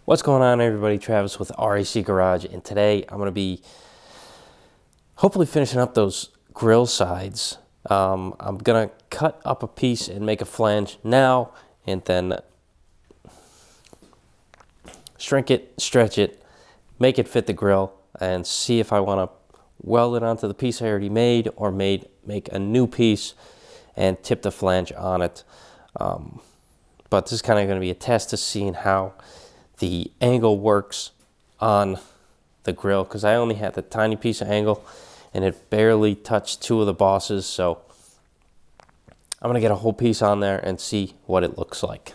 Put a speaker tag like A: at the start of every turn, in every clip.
A: What's going on, everybody? Travis with RAC Garage, and today I'm going to be hopefully finishing up those grill sides. I'm going to cut up a piece and make a flange now, and then shrink it, stretch it, make it fit the grill, and see if I want to weld it onto the piece I already made or make a new piece and tip the flange on it. But this is kind of going to be a test to seeing how the angle works on the grill, because I only had the tiny piece of angle and it barely touched two of the bosses. So I'm going to get a whole piece on there and see what it looks like.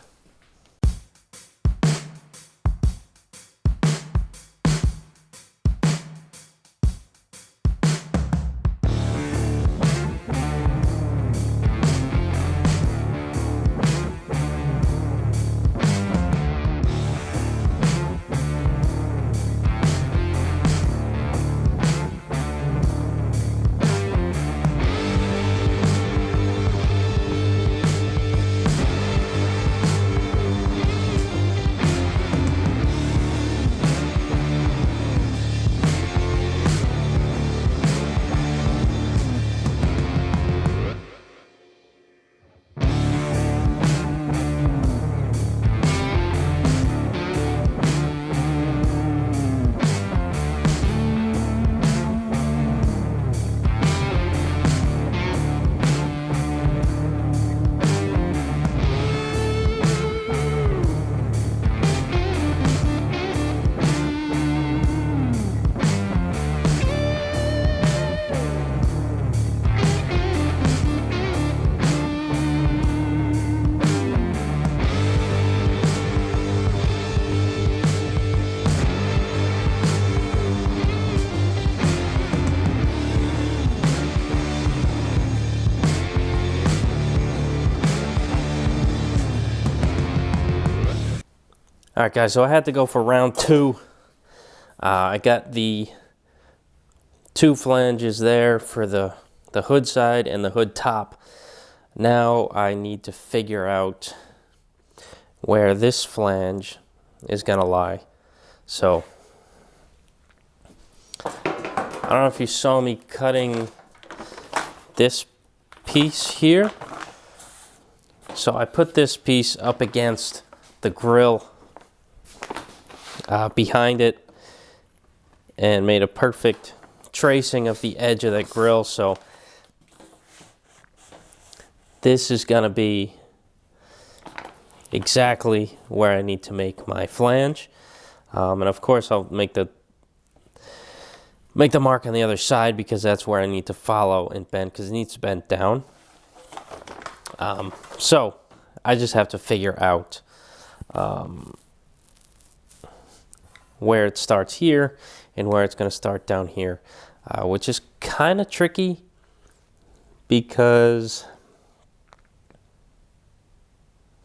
A: All right, guys, so I had to go for round two. I got the two flanges there for the hood side and the hood top. Now I need to figure out where this flange is going to lie. So I don't know if you saw me cutting this piece here. So I put this piece up against the grill behind it and made a perfect tracing of the edge of that grill. So this is going to be exactly where I need to make my flange, and of course I'll make the mark on the other side, because that's where I need to follow and bend, because it needs to bend down. So I just have to figure out where it starts here and where it's going to start down here, which is kind of tricky, because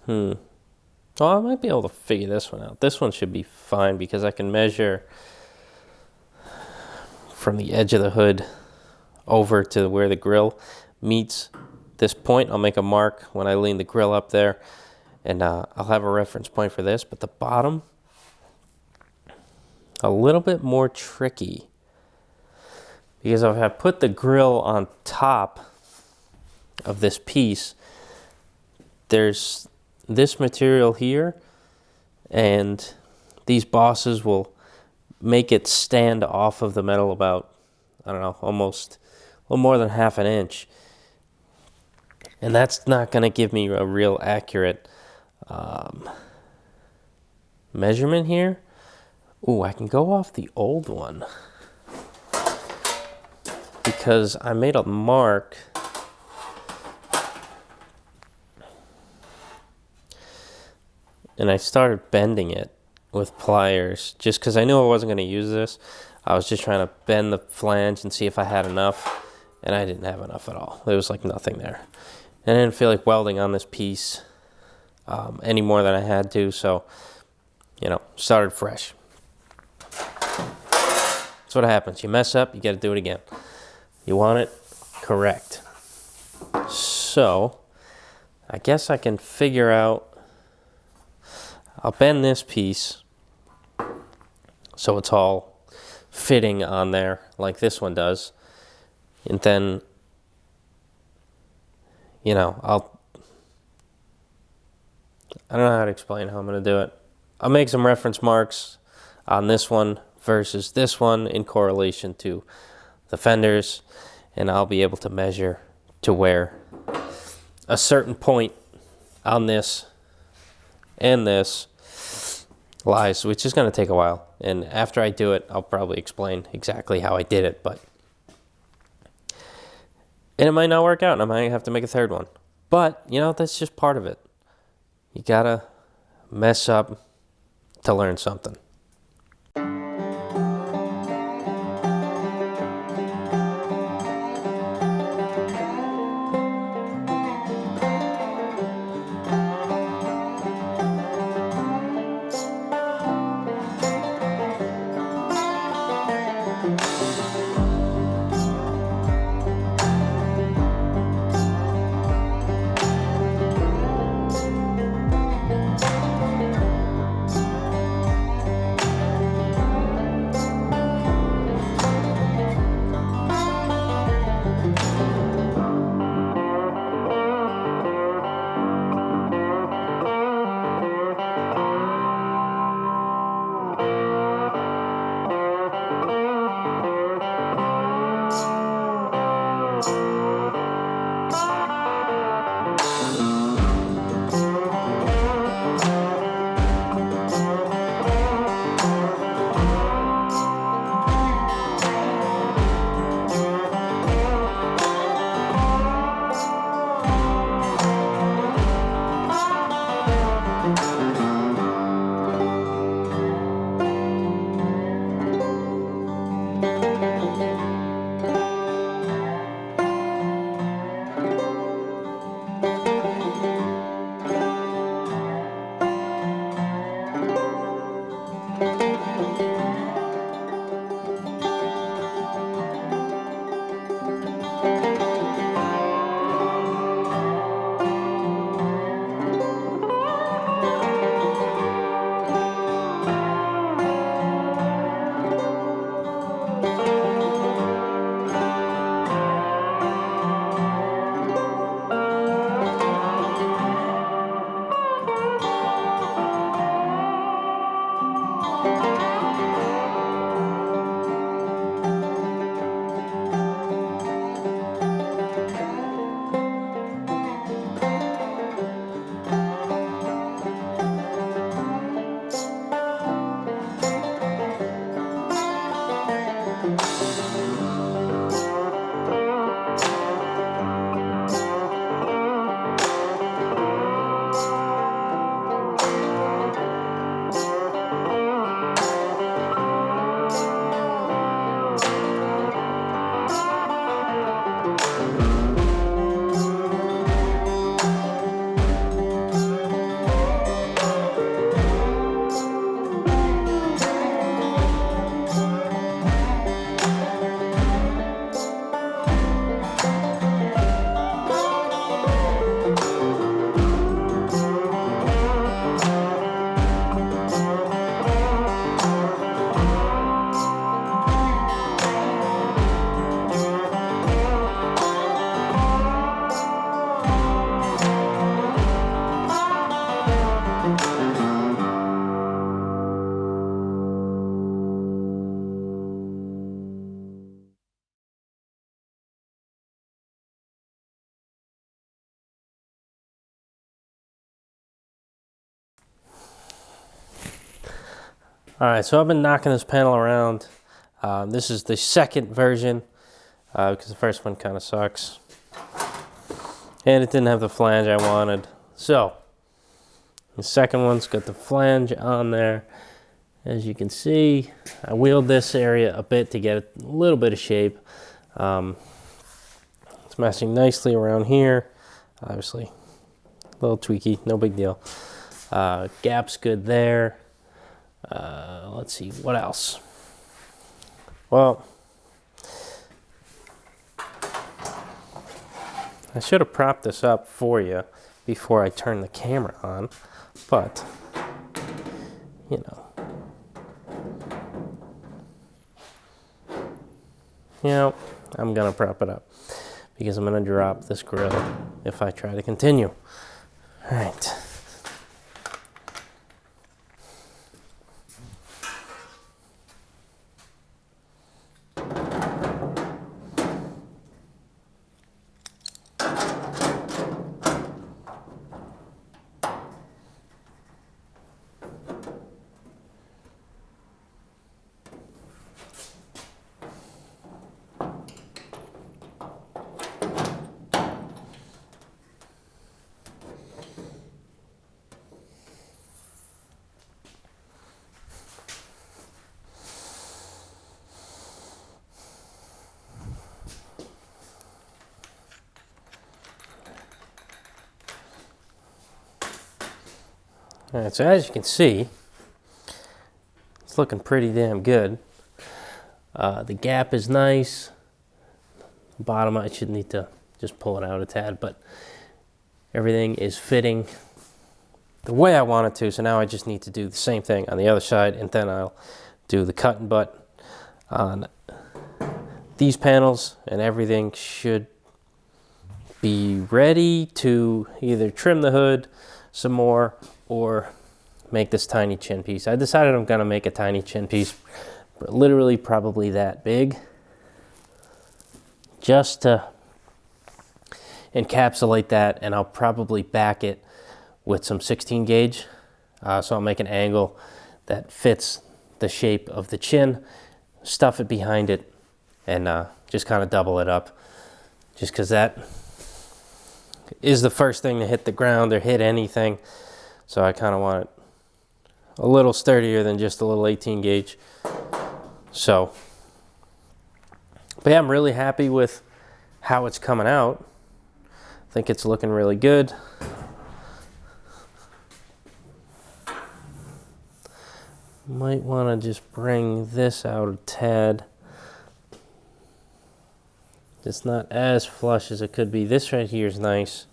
A: well, I might be able to figure this one out. This one should be fine, because I can measure from the edge of the hood over to where the grill meets this point. I'll make a mark when I lean the grill up there, and I'll have a reference point for this. But the bottom, a little bit more tricky, because if I put the grill on top of this piece, there's this material here, and these bosses will make it stand off of the metal about, I don't know, almost a little more than half an inch. And that's not going to give me a real accurate measurement here. Ooh, I can go off the old one, because I made a mark and I started bending it with pliers, just because I knew I wasn't going to use this. I was just trying to bend the flange and see if I had enough, and I didn't have enough at all. There was like nothing there. And I didn't feel like welding on this piece any more than I had to, so, started fresh. That's what happens. You mess up, you got to do it again. You want it correct. So I guess I can figure out, I'll bend this piece so it's all fitting on there like this one does. And then, you know, I don't know how to explain how I'm going to do it. I'll make some reference marks on this one versus this one in correlation to the fenders, and I'll be able to measure to where a certain point on this and this lies, which is going to take a while. And after I do it, I'll probably explain exactly how I did it, and it might not work out, and I might have to make a third one. But, you know, that's just part of it. You gotta mess up to learn something. All right, so I've been knocking this panel around. This is the second version because the first one kind of sucks. And it didn't have the flange I wanted. So, the second one's got the flange on there. As you can see, I wheeled this area a bit to get a little bit of shape. It's meshing nicely around here. Obviously, a little tweaky, no big deal. Gap's good there. Let's see, what else? Well, I should have propped this up for you before I turn the camera on, but, you know, you know, I'm gonna prop it up because I'm gonna drop this grill if I try to continue. All right. All right, so as you can see, it's looking pretty damn good. The gap is nice. Bottom, I should need to just pull it out a tad, but everything is fitting the way I want it to. So now I just need to do the same thing on the other side, and then I'll do the cut and butt on these panels, and everything should be ready to either trim the hood some more or make this tiny chin piece. I decided I'm gonna make a tiny chin piece, literally probably that big, just to encapsulate that, and I'll probably back it with some 16 gauge. So I'll make an angle that fits the shape of the chin, stuff it behind it, and just kind of double it up, just because that is the first thing to hit the ground or hit anything. So I kind of want it a little sturdier than just a little 18 gauge. So, but yeah, I'm really happy with how it's coming out. I think it's looking really good. Might want to just bring this out a tad. It's not as flush as it could be. This right here is nice.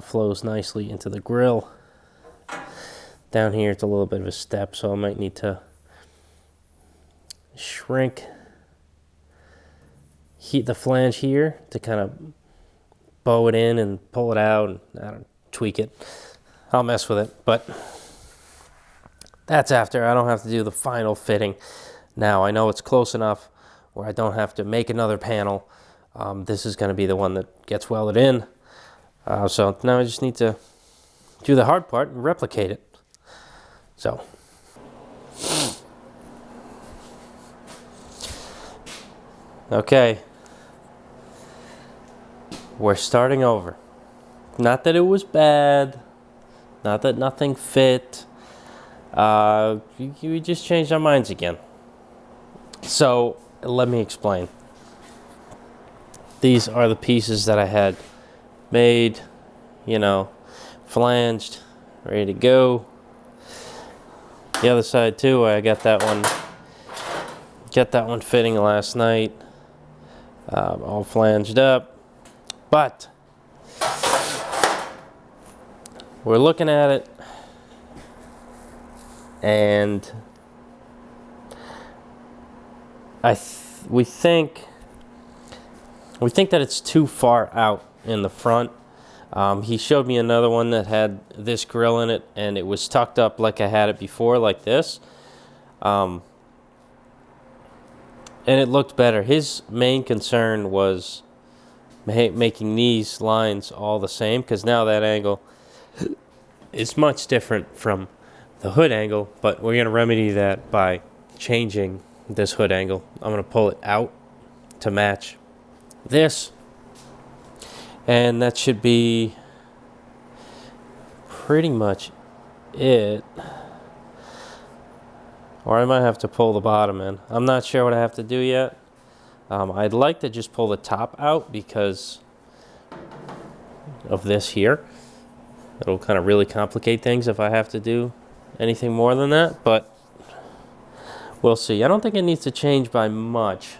A: Flows nicely into the grill. Down here it's a little bit of a step, so I might need to shrink the flange here to kind of bow it in and pull it out and I don't tweak it. I'll mess with it, but that's after. I don't have to do the final fitting. Now I know it's close enough where I don't have to make another panel. This is going to be the one that gets welded in. So now I just need to do the hard part and replicate it. So, okay, we're starting over. Not that it was bad, not that nothing fit. We just changed our minds again. So let me explain. These are the pieces that I had made, you know, flanged, ready to go. The other side too, I got that one fitting last night, all flanged up. But we're looking at it, and we think that it's too far out in the front. He showed me another one that had this grill in it, and it was tucked up like I had it before, like this. And it looked better. His main concern was making these lines all the same, because now that angle is much different from the hood angle, but we're going to remedy that by changing this hood angle. I'm going to pull it out to match this, and that should be pretty much it. Or I might have to pull the bottom in. I'm not sure what I have to do yet. I'd like to just pull the top out because of this here. It'll kind of really complicate things if I have to do anything more than that, but we'll see. I don't think it needs to change by much,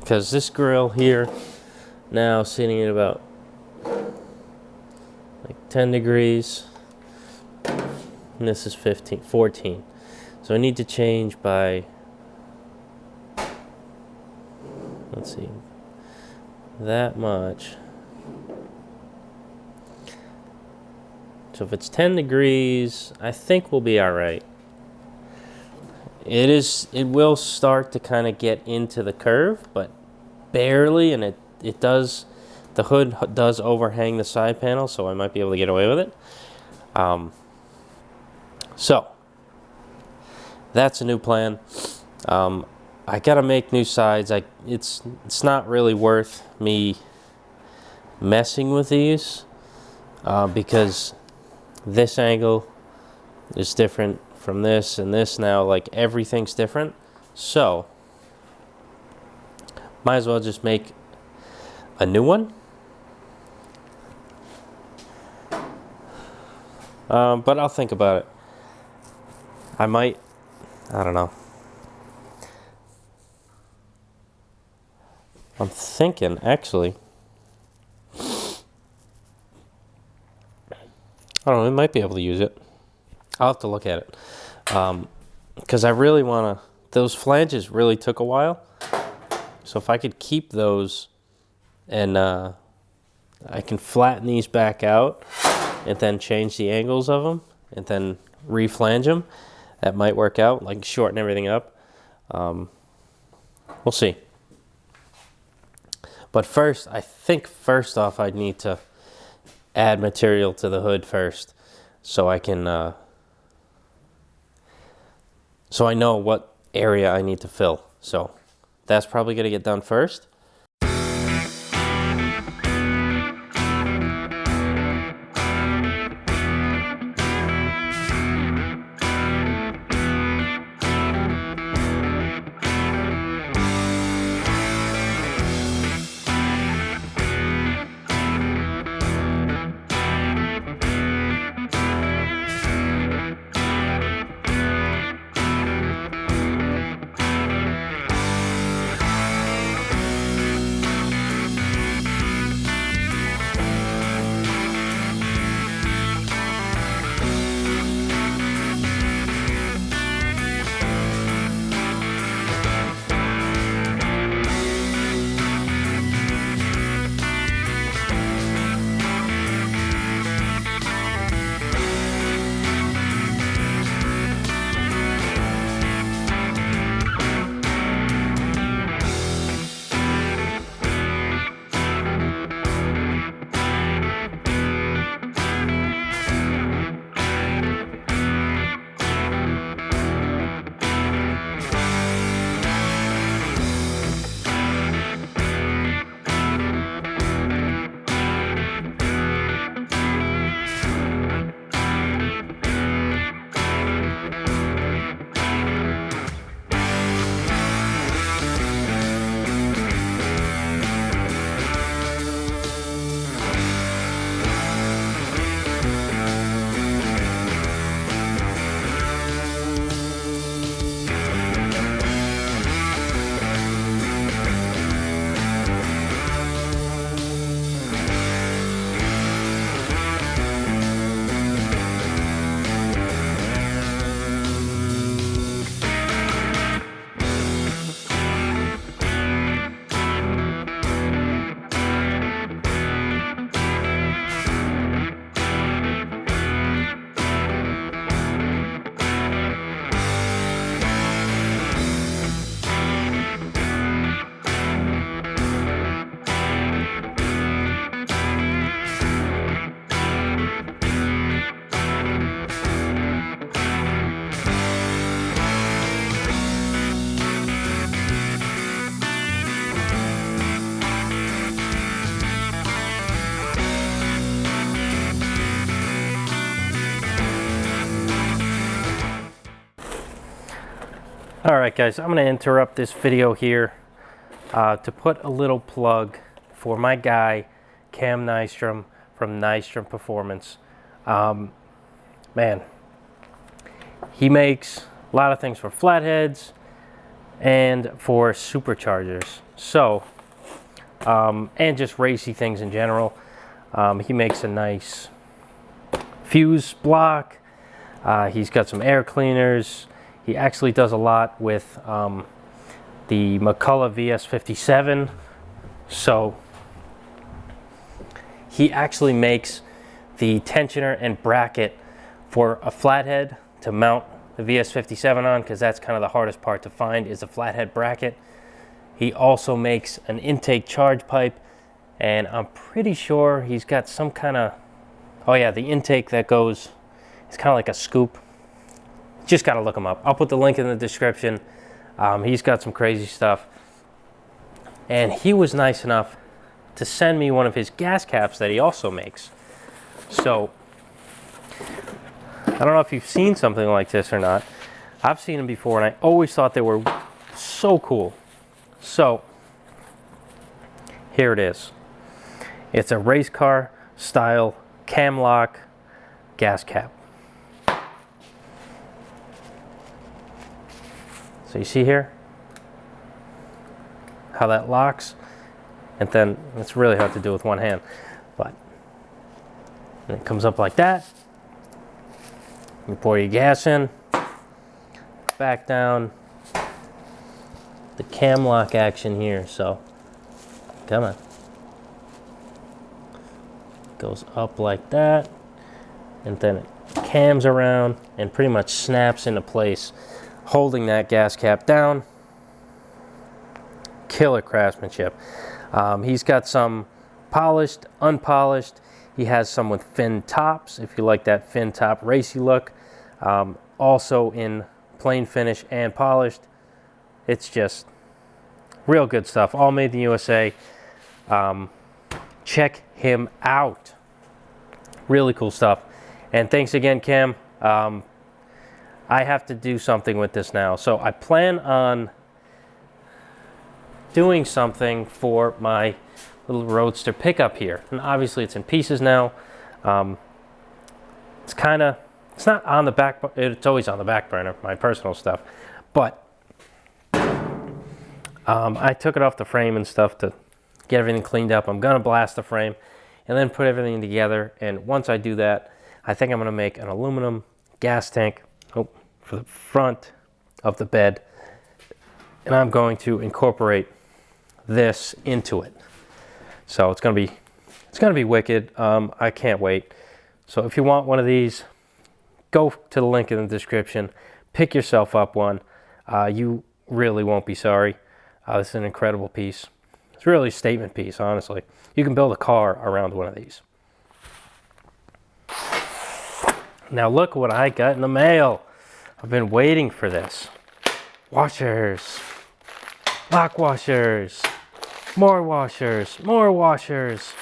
A: because this grill here now sitting at about like 10 degrees, and this is 14. So I need to change by let's see, that much. So if it's 10 degrees, I think we'll be all right. It will start to kind of get into the curve, but barely, and it does, the hood does overhang the side panel, so I might be able to get away with it. So that's a new plan. I gotta make new sides. It's not really worth me messing with these because this angle is different from this and this now. Like, everything's different. So might as well just make a new one. But I'll think about it. I don't know. I'm thinking, actually, I don't know, we might be able to use it. I'll have to look at it. Because I really want to, those flanges really took a while. So if I could keep those and I can flatten these back out and then change the angles of them and then reflange them, that might work out, like shorten everything up. We'll see. But first, I think first off, I'd need to add material to the hood first, so I can, so I know what area I need to fill. So that's probably gonna get done first. Alright guys, I'm going to interrupt this video here to put a little plug for my guy, Cam Nystrom from Nystrom Performance. Man, he makes a lot of things for flatheads and for superchargers. So, and just racy things in general. He makes a nice fuse block. He's got some air cleaners. He actually does a lot with the McCullough VS57. So he actually makes the tensioner and bracket for a flathead to mount the VS57 on, because that's kind of the hardest part to find, is a flathead bracket. He also makes an intake charge pipe, and I'm pretty sure he's got some kind of, oh yeah, the intake that goes, it's kind of like a scoop. Just got to look him up. I'll put the link in the description. He's got some crazy stuff. And he was nice enough to send me one of his gas caps that he also makes. So, I don't know if you've seen something like this or not. I've seen them before, and I always thought they were so cool. So, here it is. It's a race car style cam lock gas cap. So you see here how that locks, and then it's really hard to do with one hand, but it comes up like that. You pour your gas in, back down, the cam lock action here, so come on. Goes up like that, and then it cams around and pretty much snaps into place, holding that gas cap down. Killer craftsmanship. He's got some polished, unpolished. He has some with fin tops, if you like that fin top racy look. Also in plain finish and polished. It's just real good stuff. All made in the USA. Check him out. Really cool stuff. And thanks again, Cam. I have to do something with this now. So I plan on doing something for my little Roadster pickup here. And obviously it's in pieces now. It's not on the back, it's always on the back burner, my personal stuff. But I took it off the frame and stuff to get everything cleaned up. I'm gonna blast the frame and then put everything together. And once I do that, I think I'm gonna make an aluminum gas tank for the front of the bed, and I'm going to incorporate this into it. So it's gonna be wicked. I can't wait. So if you want one of these, go to the link in the description, pick yourself up one. You really won't be sorry. This is an incredible piece. It's really a statement piece, honestly. You can build a car around one of these. Now look what I got in the mail. I've been waiting for this. Washers, lock washers, more washers, more washers.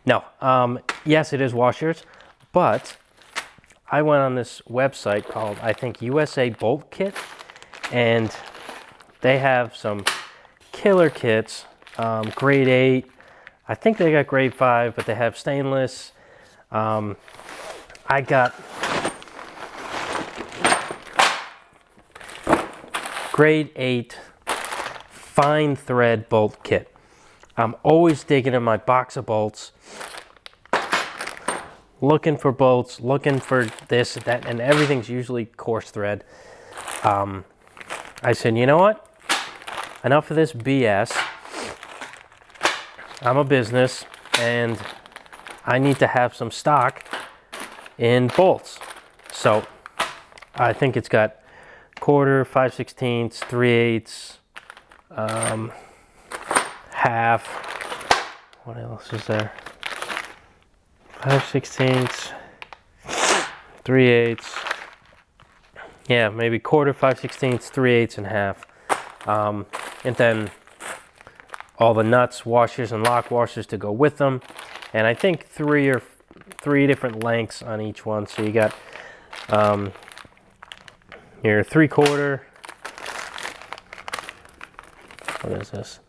A: No, yes, it is washers, but I went on this website called, I think, USA Bolt Kit, and they have some killer kits, grade 8. I think they got grade 5, but they have stainless. I got grade 8 fine thread bolt kit. I'm always digging in my box of bolts, looking for bolts, looking for this, that, and everything's usually coarse thread. I said, you know what? Enough of this BS. I'm a business and I need to have some stock in bolts. So I think it's got quarter, 5/16, 3/8, half. What else is there? 5/16, 3/8. Yeah, maybe quarter, 5/16, 3/8, and half. And then all the nuts, washers, and lock washers to go with them. And I think three different lengths on each one. So you got your 3/4. What is this?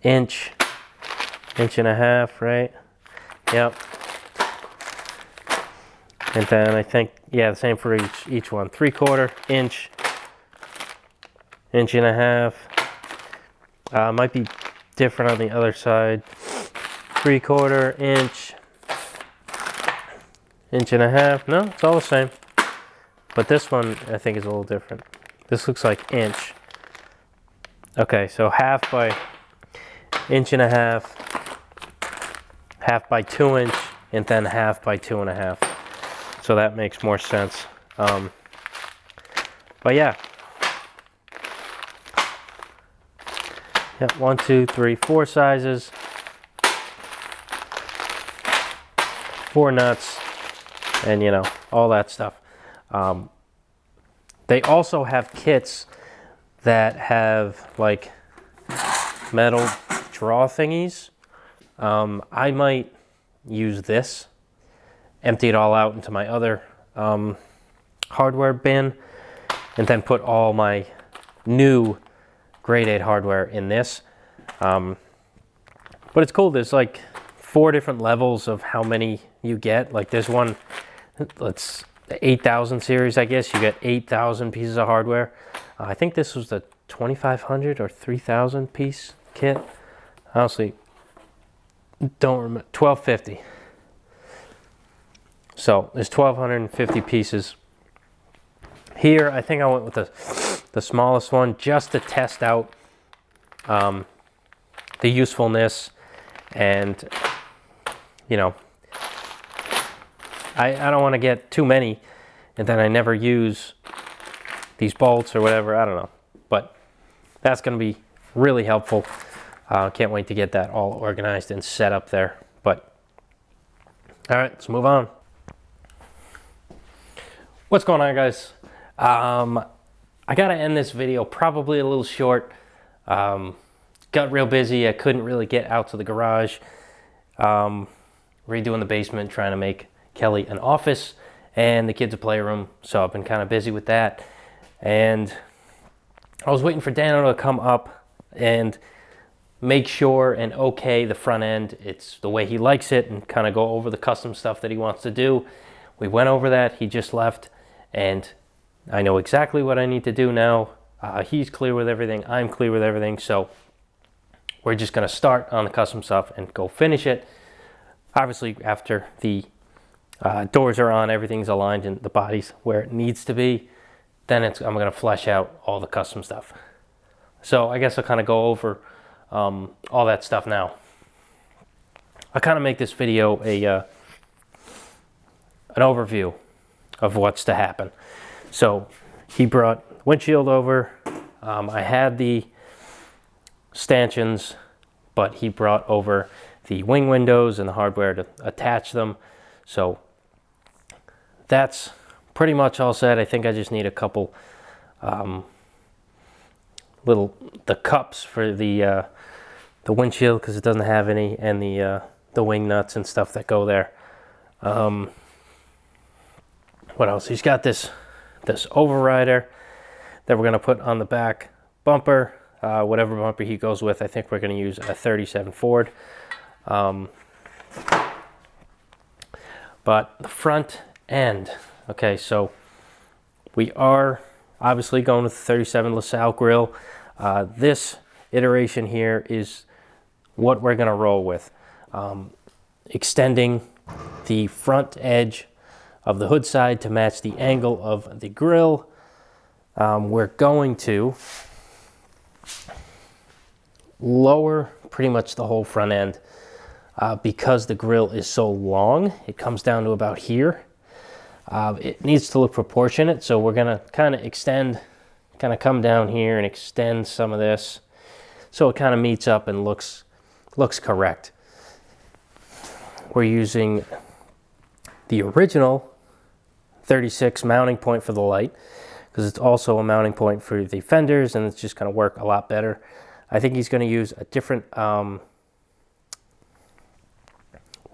A: Inch and a half, right? Yep. And then I think, yeah, the same for each one. 3/4 inch, inch and a half. Might be different on the other side. 3/4 inch, inch and a half. No, it's all the same. But this one I think is a little different. This looks like inch. Okay, so half by inch and a half, half by 2 inch, and then half by 2.5. So that makes more sense. But yeah. Yeah, 1, 2, 3, 4 sizes, 4 nuts, and you know, all that stuff. They also have kits that have like metal draw thingies. I might use this, empty it all out into my other hardware bin, and then put all my new grade 8 hardware in this. But it's cool. There's like 4 different levels of how many you get. Like there's one, let's the 8000 series, I guess. You get 8,000 pieces of hardware. I think this was the 2500 or 3000 piece kit. Honestly, don't remember. 1250. So there's 1250 pieces. Here, I think I went with the smallest one just to test out the usefulness, and you know, I don't want to get too many and then I never use these bolts or whatever. I don't know, but that's going to be really helpful. Can't wait to get that all organized and set up there. But all right, let's move on. What's going on, guys? I gotta end this video probably a little short. Got real busy. I couldn't really get out to the garage. Redoing the basement, trying to make Kelly an office and the kids a playroom. So I've been kind of busy with that. And I was waiting for Dano to come up and make sure and okay the front end. It's the way he likes it, and kind of go over the custom stuff that he wants to do. We went over that. He just left, and I know exactly what I need to do now. He's clear with everything. I'm clear with everything. So we're just going to start on the custom stuff and go finish it. Obviously, after the doors are on, everything's aligned and the body's where it needs to be, then I'm going to flesh out all the custom stuff. So I guess I'll kind of go over all that stuff now. I'll kind of make this video an overview of what's to happen. So he brought windshield over. I had the stanchions, but he brought over the wing windows and the hardware to attach them. So that's pretty much all set. I think I just need a couple the cups for the windshield, because it doesn't have any, and the wing nuts and stuff that go there. What else? He's got this overrider that we're going to put on the back bumper, whatever bumper he goes with. I think we're going to use a 37 Ford. But the front end, okay, so we are obviously going with the 37 LaSalle grill. This iteration here is what we're going to roll with. Extending the front edge of the hood side to match the angle of the grill. We're going to lower pretty much the whole front end because the grill is so long. It comes down to about here. It needs to look proportionate, so we're going to kind of extend, kind of come down here and extend some of this so it kind of meets up and looks correct. We're using the original 36 mounting point for the light, because it's also a mounting point for the fenders, and it's just going to work a lot better. I think he's going to use a different, what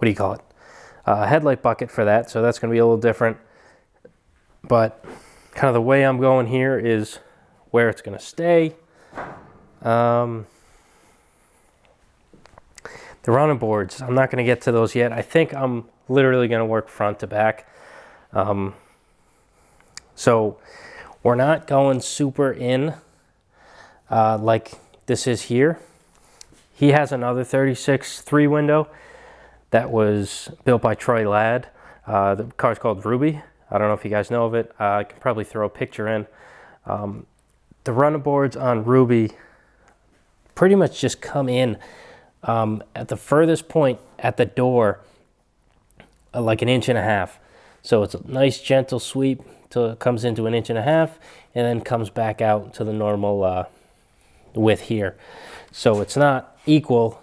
A: do you call it? Headlight bucket for that, so that's going to be a little different. But kind of the way I'm going here is where it's going to stay. The running boards, I'm not going to get to those yet. I think I'm literally going to work front to back. So we're not going super in like this is here. He has another 36 3 window that was built by Troy Ladd. The car's called Ruby. I don't know if you guys know of it. I can probably throw a picture in. The running boards on Ruby pretty much just come in at the furthest point at the door, like 1.5 inches. So it's a nice gentle sweep till it comes into 1.5 inches, and then comes back out to the normal width here. So it's not equal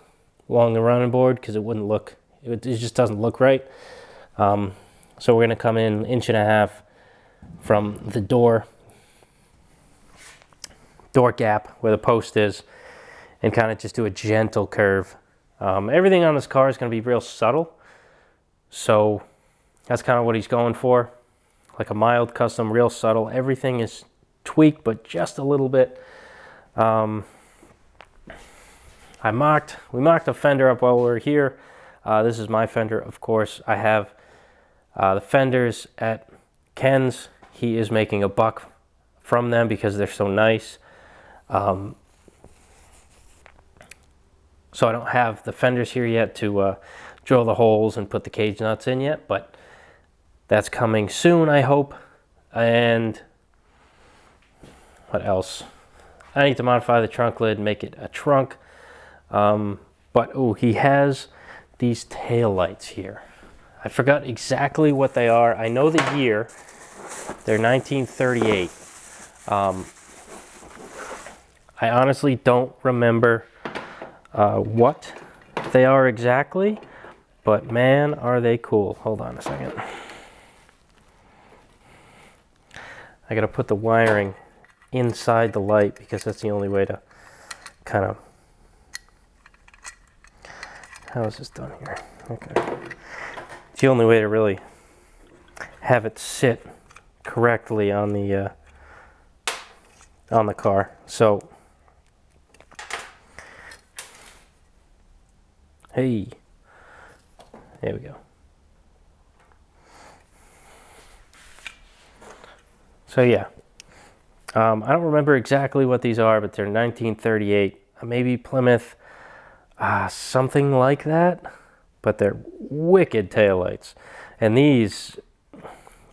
A: along the running board because it wouldn't look, it just doesn't look right. So we're going to come in 1.5 inches from the door gap where the post is, and kind of just do a gentle curve. Everything on this car is going to be real subtle, so that's kind of what he's going for, like a mild custom, real subtle. Everything is tweaked, but just a little bit. We mocked a fender up while we were here. This is my fender, of course. I have the fenders at Ken's. He is making a buck from them because they're so nice. So I don't have the fenders here yet to drill the holes and put the cage nuts in yet, but that's coming soon, I hope. And what else? I need to modify the trunk lid, make it a trunk. But oh, he has these tail lights here. I forgot exactly what they are. I know the year. They're 1938. I honestly don't remember what they are exactly, but man, are they cool. Hold on a second. I gotta put the wiring inside the light because that's the only way to kind of... How is this done here? Okay. It's the only way to really have it sit correctly on the car. So, hey, there we go. So yeah, I don't remember exactly what these are, but they're 1938, maybe Plymouth, something like that. But they're wicked taillights, and these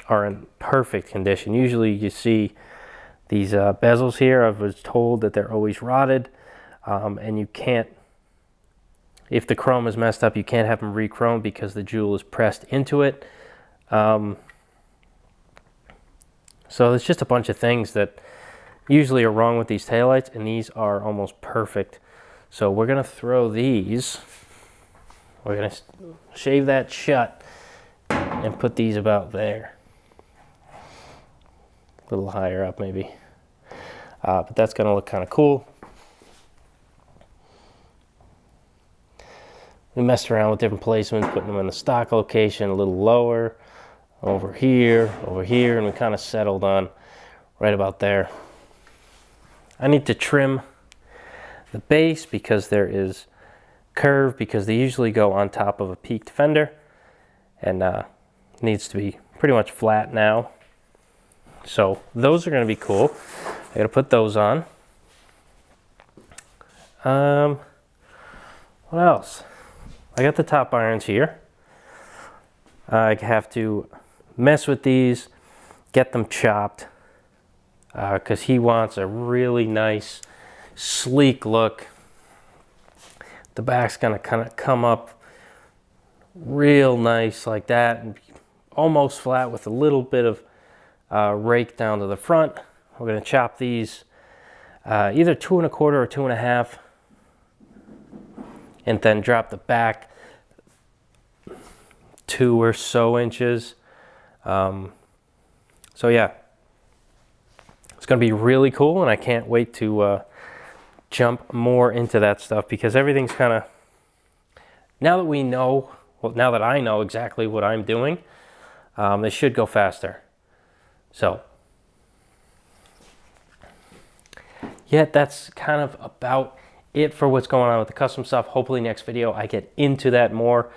A: are in perfect condition. Usually you see these bezels here. I was told that they're always rotted, and you can't, if the chrome is messed up, you can't have them re-chrome because the jewel is pressed into it. So there's just a bunch of things that usually are wrong with these taillights, and these are almost perfect. So we're gonna throw these, we're gonna shave that shut and put these about there. A little higher up maybe. But that's gonna look kind of cool. We messed around with different placements, putting them in the stock location, a little lower, over here, and we kind of settled on right about there. I need to trim the base because there is curve, because they usually go on top of a peaked fender, and needs to be pretty much flat now. So those are going to be cool. I got to put those on. What else? I got the top irons here. I have to mess with these, get them chopped, because he wants a really nice, sleek look. The back's gonna kind of come up real nice like that, and almost flat with a little bit of rake down to the front. We're gonna chop these either 2 1/4 or 2 1/2, and then drop the back 2 or so inches. So yeah, it's gonna be really cool, and I can't wait to jump more into that stuff, because everything's kind of, now that we know, well, now that I know exactly what I'm doing, it should go faster. So yeah, that's kind of about it for what's going on with the custom stuff. Hopefully next video I get into that more.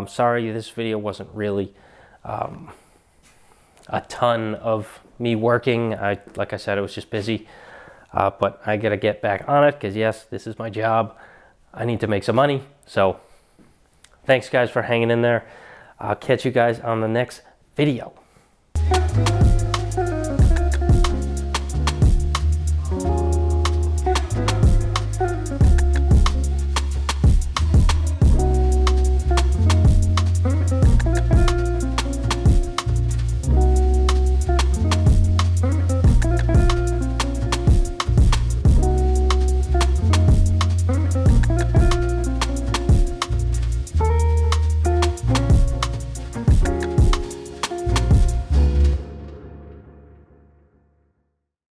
A: Sorry this video wasn't really a ton of me working. Like I said, I was just busy, but I gotta get back on it, because yes, this is my job. I need to make some money. So thanks guys for hanging in there. I'll catch you guys on the next video.